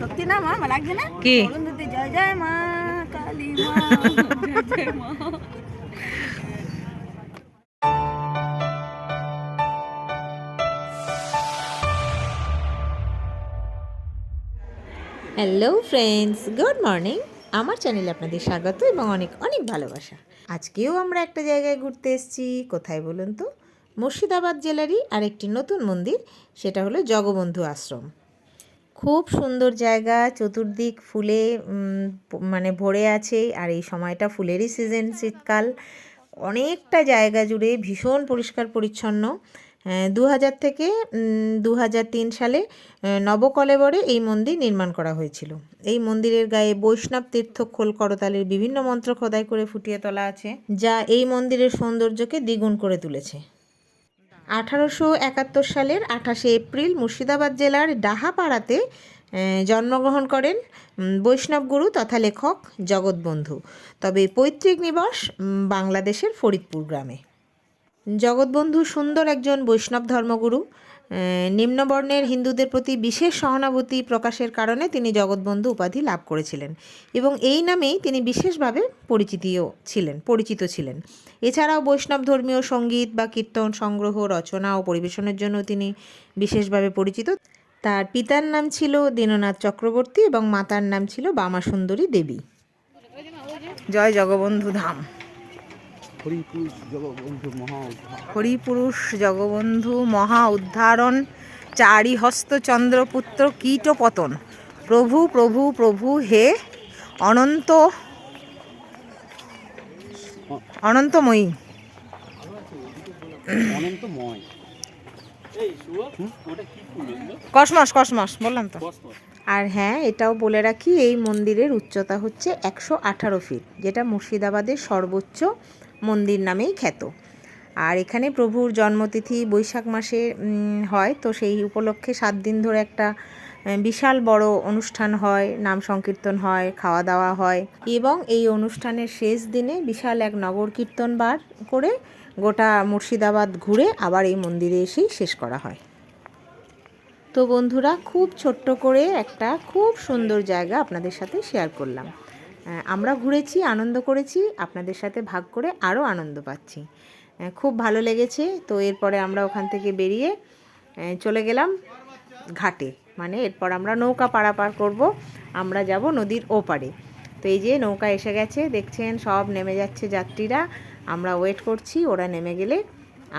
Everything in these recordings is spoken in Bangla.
সত্যি না মা, আমার লাগছে না কি অরুন্ধতি জয় জয় মা কালী মা জয় জয় মা। Hello friends, good morning. আমার চ্যানেলে আপনাদের স্বাগত এবং অনেক অনেক ভালোবাসা। আজকেও আমরা একটা জায়গায় ঘুরতে এসেছি। কোথায় বলুন তো? মুর্শিদাবাদ জেলারই আরেকটি নতুন মন্দির, সেটা হলো জগবন্ধু আশ্রম। খুব সুন্দর জায়গা, চতুর্দিক ফুলে মানে ভরে আছে। আর এই সময়টা ফুলেরই সিজন, শীতকাল। অনেকটা জায়গা জুড়ে ভীষণ পরিষ্কার পরিচ্ছন্ন। 2000 থেকে 2003 সালে নবকলেবরে এই মন্দির নির্মাণ করা হয়েছিল। এই মন্দিরের গায়ে বৈষ্ণব তীর্থ খোল করতালের বিভিন্ন মন্ত্র খোদাই করে ফুটিয়ে তোলা আছে, যা এই মন্দিরের সৌন্দর্যকে দ্বিগুণ করে তুলেছে। 1871 সালের 28শে এপ্রিল মুর্শিদাবাদ জেলার ডাহাপাড়াতে জন্মগ্রহণ করেন বৈষ্ণব গুরু তথা লেখক জগৎবন্ধু। তবে পৈতৃক নিবাস বাংলাদেশের ফরিদপুর গ্রামে। জগৎবন্ধু সুন্দর একজন বৈষ্ণব ধর্মগুরু। নিম্নবর্ণের হিন্দুদের প্রতি বিশেষ সহানুভূতি প্রকাশের কারণে তিনি জগৎবন্ধু উপাধি লাভ করেছিলেন এবং এই নামেই তিনি বিশেষভাবে পরিচিত ছিলেন। এছাড়াও বৈষ্ণব ধর্মীয় সঙ্গীত বা কীর্তন সংগ্রহ, রচনা ও পরিবেশনের জন্য তিনি বিশেষভাবে পরিচিত। তার পিতার নাম ছিল দীননাথ চক্রবর্তী এবং মাতার নাম ছিল বামাসুন্দরী দেবী। জয় জগবন্ধু ধাম। হরিপুরুষ জগবন্ধু মহা উদ্ধারণ, চারি হস্ত চন্দ্রপুত্র কীটপতন, প্রভু প্রভু প্রভু হে অনন্ত অনন্তময়ী। কসমস কসমস বললাম তো। আর হ্যাঁ, এটাও বলে রাখি, এই মন্দিরের উচ্চতা হচ্ছে 118 ফিট, যেটা মুর্শিদাবাদের সর্বোচ্চ মন্দির নামেই খ্যাত। আর এখানে প্রভুর জন্মতিথি বৈশাখ মাসে হয়, তো সেই উপলক্ষে 7 দিন ধরে একটা বিশাল বড় অনুষ্ঠান হয়, নাম সংকীর্তন হয়, খাওয়া দাওয়া হয় এবং এই অনুষ্ঠানের শেষ দিনে বিশাল এক নগর কীর্তন বার করে গোটা মুর্শিদাবাদ ঘুরে আবার এই মন্দিরে এসেই শেষ করা হয়। তো বন্ধুরা, খুব ছোট্ট করে একটা খুব সুন্দর জায়গা আপনাদের সাথে শেয়ার করলাম। আমরা ঘুরেছি, আনন্দ করেছি, আপনাদের সাথে ভাগ করে আরও আনন্দ পাচ্ছি। খুব ভালো লেগেছে। তো এরপরে আমরা ওখান থেকে বেরিয়ে চলে গেলাম ঘাটে, মানে এরপর আমরা নৌকা পারাপার করব, আমরা যাব নদীর ওপারে। তো এই যে নৌকা এসে গেছে, দেখছেন সব নেমে যাচ্ছে যাত্রীরা। আমরা ওয়েট করছি, ওরা নেমে গেলে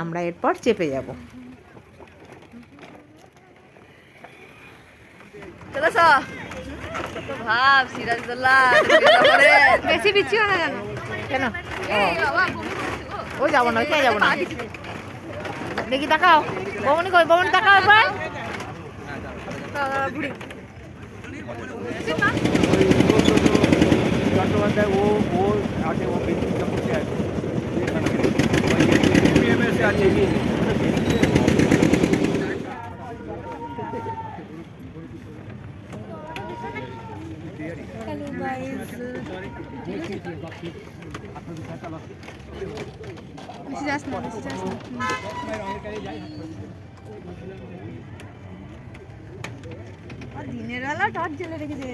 আমরা এরপর চেপে যাব। ভাব সিরাজদৌল্লা বেশি বিচ্ছি হয় না কেন? ও যাবো না, কে যাবো না? দেখি তাকাও, বমনি কই, বমনি তাকাও একবার। চট্টোপাধ্যায় ও আছে, ও করতে আছে। হ্যালো গাইস, দিনের বেলা টর্চ জ্বেলে রেখেছে।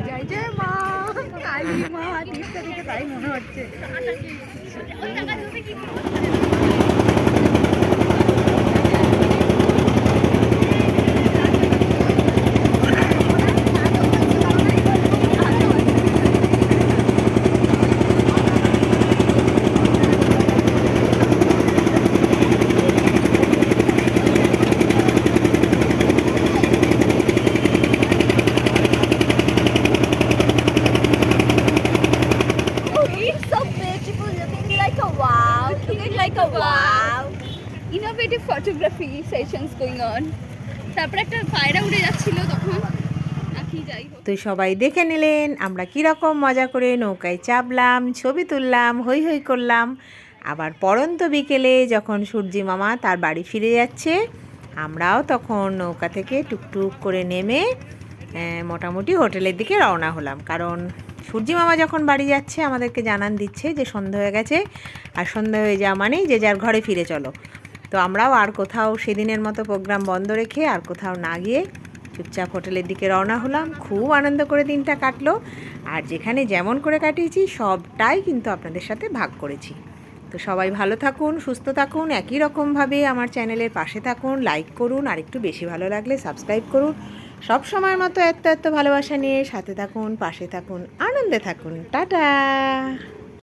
জয় জয় মা কালী মা, তীর্থ থেকে তাই মনে হচ্ছে। Innovative photography sessions going on. তারপর একটা পায়রা উড়ে যাচ্ছিল তখন, নাকি যাই হোক। তো সবাই দেখে নিলেন আমরা কীরকম মজা করে নৌকায় চাপলাম, ছবি তুললাম, হই হই করলাম। আবার পড়ন্ত বিকেলে যখন সূর্যি মামা তার বাড়ি ফিরে যাচ্ছে, আমরাও তখন নৌকা থেকে টুকটুক করে নেমে মোটামুটি হোটেলের দিকে রওনা হলাম, কারণ সূর্যি মামা যখন বাড়ি যাচ্ছে আমাদেরকে জানান দিচ্ছে যে সন্ধ্যা হয়ে গেছে, আর সন্ধ্যা হয়ে যাওয়া মানেই যে যার ঘরে ফিরে চলো। তো আমরাও আর কোথাও সেদিনের মতো প্রোগ্রাম বন্ধ রেখে আর কোথাও না গিয়ে চুপচাপ হোটেলের দিকে রওনা হলাম। খুব আনন্দ করে দিনটা কাটলো, আর যেখানে যেমন করে কাটিয়েছি সবটাই কিন্তু আপনাদের সাথে ভাগ করেছি। তো সবাই ভালো থাকুন, সুস্থ থাকুন, একই রকমভাবে আমার চ্যানেলের পাশে থাকুন, লাইক করুন, আর একটু বেশি ভালো লাগলে সাবস্ক্রাইব করুন। সব সময়ের মতো এত ভালোবাসা নিয়ে সাথে থাকুন, পাশে থাকুন, আনন্দে থাকুন। টাটা।